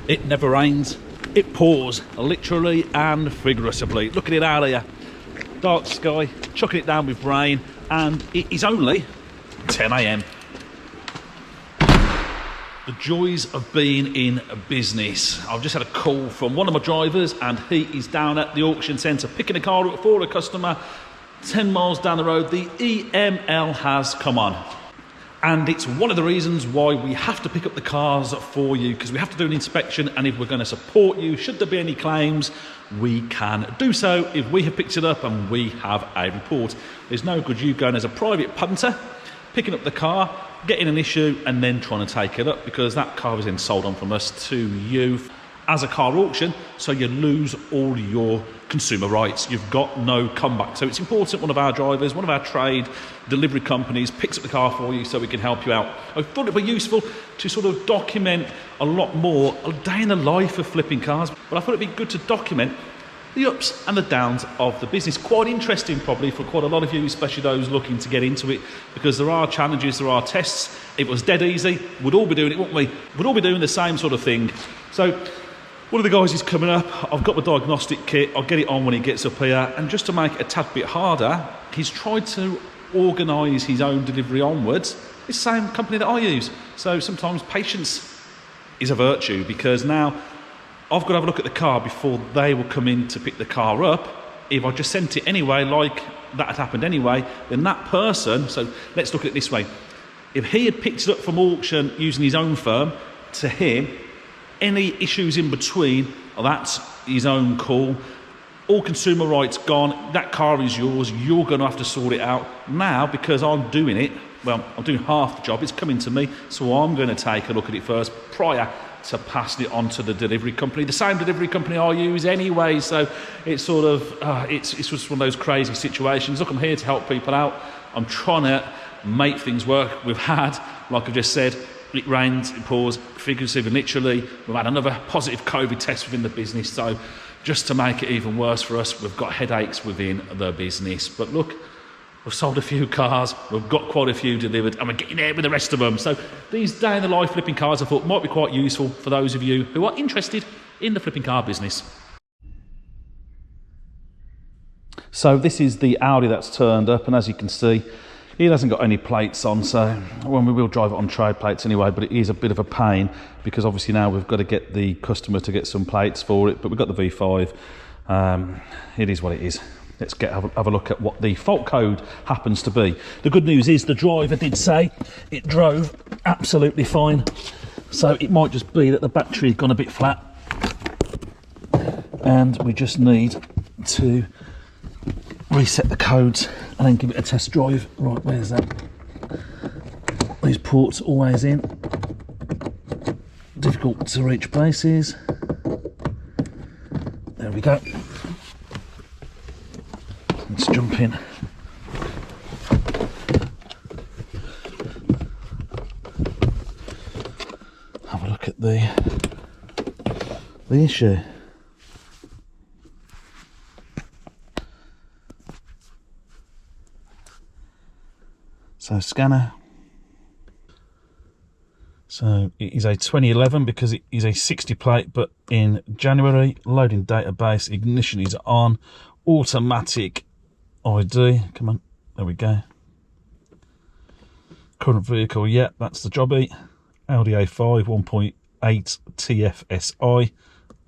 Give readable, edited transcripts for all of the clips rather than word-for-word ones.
It never rains, it pours, literally and figuratively. Look at it out here. Dark sky, chucking it down with rain, and it is only 10 AM. The joys of being in business. I've just had a call from one of my drivers, and he is down at the auction centre picking a car up for a customer 10 miles down the road. The EML has come on. And it's one of the reasons why we have to pick up the cars for you, because we have to do an inspection, and if we're going to support you, should there be any claims, we can do so if we have picked it up and we have a report. There's no good you going as a private punter, picking up the car, getting an issue, and then trying to take it up, because that car is then sold on from us to you as a car auction, so you lose all your consumer rights. You've got no comeback. So it's important one of our drivers, one of our trade delivery companies picks up the car for you so we can help you out. I thought it'd be useful to sort of document a lot more a day in the life of flipping cars, but I thought it'd be good to document the ups and the downs of the business. Quite interesting probably for quite a lot of you, especially those looking to get into it, because there are challenges, there are tests. If it was dead easy, we'd all be doing it, wouldn't we? We'd all be doing the same sort of thing. So one of the guys is coming up. I've got my diagnostic kit. I'll get it on when he gets up here. And just to make it a tad bit harder, he's tried to organise his own delivery onwards. It's the same company that I use. So sometimes patience is a virtue, because now I've got to have a look at the car before they will come in to pick the car up. If I just sent it anyway, like that had happened anyway, then that person, so let's look at it this way. If he had picked it up from auction using his own firm, to him, any issues in between, that's his own call. All consumer rights gone. That car is yours. You're going to have to sort it out. Now, because I'm doing it, well, I'm doing half the job. It's coming to me, so I'm going to take a look at it first prior to passing it on to the delivery company. The same delivery company I use anyway, so it's sort of, it's just one of those crazy situations. Look, I'm here to help people out. I'm trying to make things work. We've had, like I've just said, it rains, it pours, figuratively and literally. We've had another positive COVID test within the business, so just to make it even worse for us, we've got headaches within the business. But look, we've sold a few cars, we've got quite a few delivered, and we're getting there with the rest of them. So these day-in-the-life flipping cars I thought might be quite useful for those of you who are interested in the flipping car business. So this is the Audi that's turned up, and as you can see, it hasn't got any plates on, so well, we will drive it on trade plates anyway, but it is a bit of a pain, because obviously now we've got to get the customer to get some plates for it, but we've got the V5. It is what it is. Let's have a look at what the fault code happens to be. The good news is the driver did say it drove absolutely fine, so it might just be that the battery's gone a bit flat, and we just need to reset the codes and then give it a test drive. Right, where's that? These ports always in. Difficult to reach places. There we go. Let's jump in. Have a look at the issue. So scanner. So it is a 2011 because it is a 60 plate, but in January, loading database, ignition is on, automatic ID, come on, there we go. Current vehicle, yeah, that's the jobby. Audi A5 1.8 TFSI,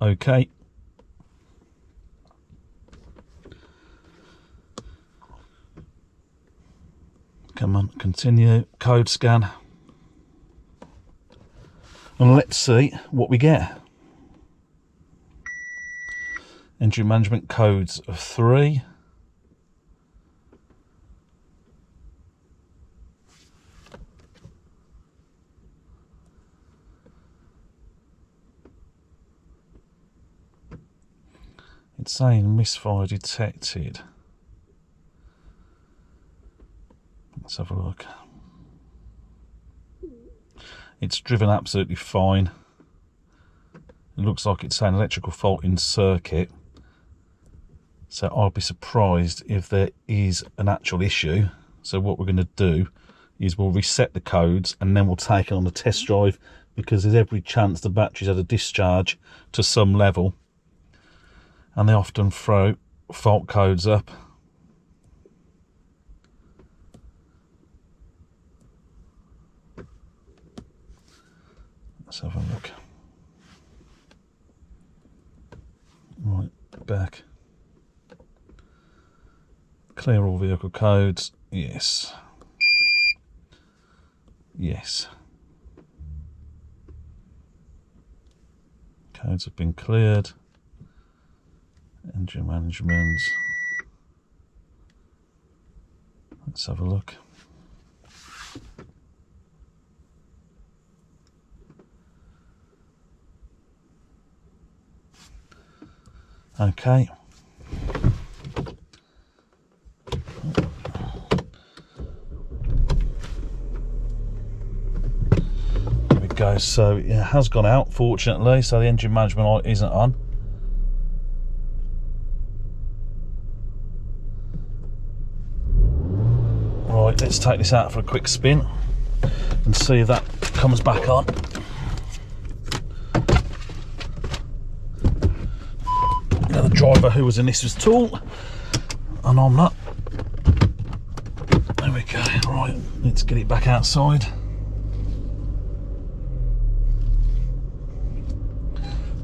okay. Come on, continue, code scan. And let's see what we get. Engine management codes of 3. It's saying misfire detected. Let's have a look. It's driven absolutely fine. It looks like it's an electrical fault in circuit. So I'll be surprised if there is an actual issue. So what we're going to do is we'll reset the codes and then we'll take it on the test drive because there's every chance the battery's had a discharge to some level, and they often throw fault codes up. Let's have a look. Right, back. Clear all vehicle codes. Yes. Yes. Codes have been cleared. Engine management. Let's have a look. Okay. There we go. So it has gone out, fortunately, so the engine management light isn't on. Right, let's take this out for a quick spin and see if that comes back on. The driver who was in this was tool, and I'm not. There we go. Right, let's get it back outside.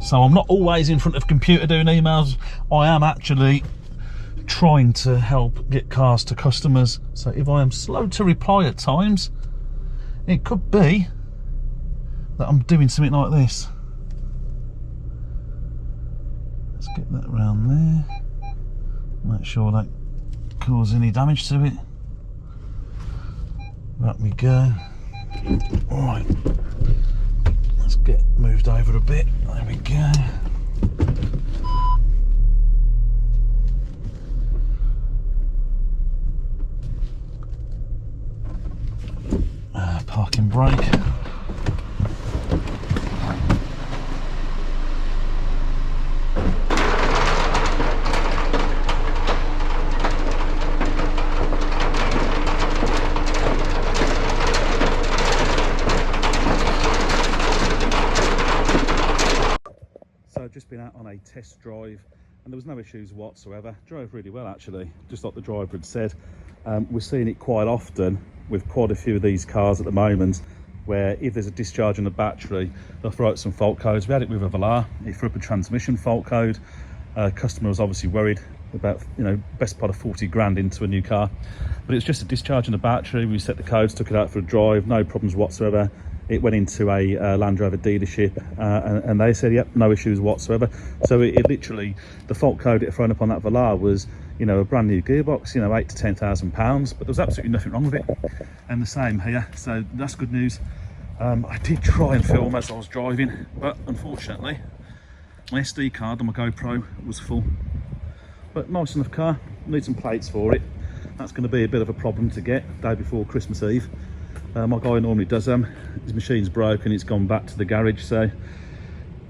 So I'm not always in front of a computer doing emails. I am actually trying to help get cars to customers. So if I am slow to reply at times, it could be that I'm doing something like this. Let's get that around there. Make sure that cause any damage to it. That we go. Alright. Let's get moved over a bit. There we go. Parking brake. So I've just been out on a test drive and there was no issues whatsoever. Drove really well actually, just like the driver had said. We're seeing it quite often with quite a few of these cars at the moment, where if there's a discharge in the battery, they'll throw out some fault codes. We had it with a Velar. He threw up a transmission fault code. Customer was obviously worried about, you know, best part of 40 grand into a new car, but it was just a discharge in the battery. We set the codes, took it out for a drive, no problems whatsoever. It went into a Land Rover dealership, and they said, yep, no issues whatsoever. So it literally, the fault code it thrown up on that Velar was, you know, a brand new gearbox, you know, £8,000 to £10,000, but there was absolutely nothing wrong with it. And the same here, so that's good news. I did try and film as I was driving, but unfortunately, my SD card on my GoPro was full. But nice enough car, need some plates for it. That's going to be a bit of a problem to get day before Christmas Eve. My guy normally does them. His machine's broken, it's gone back to the garage, so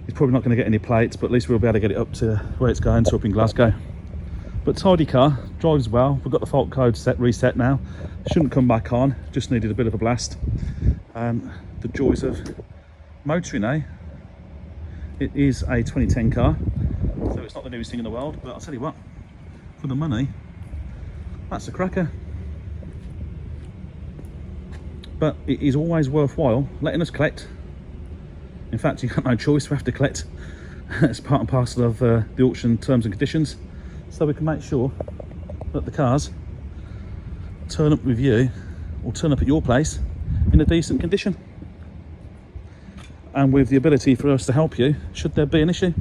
he's probably not going to get any plates, but at least we'll be able to get it up to where it's going, so up in Glasgow. But tidy car, drives well. We've got the fault code reset now. Shouldn't come back on, just needed a bit of a blast. The joys of motoring, eh? It is a 2010 car, so it's not the newest thing in the world, but I'll tell you what, for the money, that's a cracker. But it is always worthwhile letting us collect. In fact, you've got no choice, we have to collect. It's part and parcel of the auction terms and conditions, so we can make sure that the cars turn up with you, or turn up at your place in a decent condition, and with the ability for us to help you should there be an issue.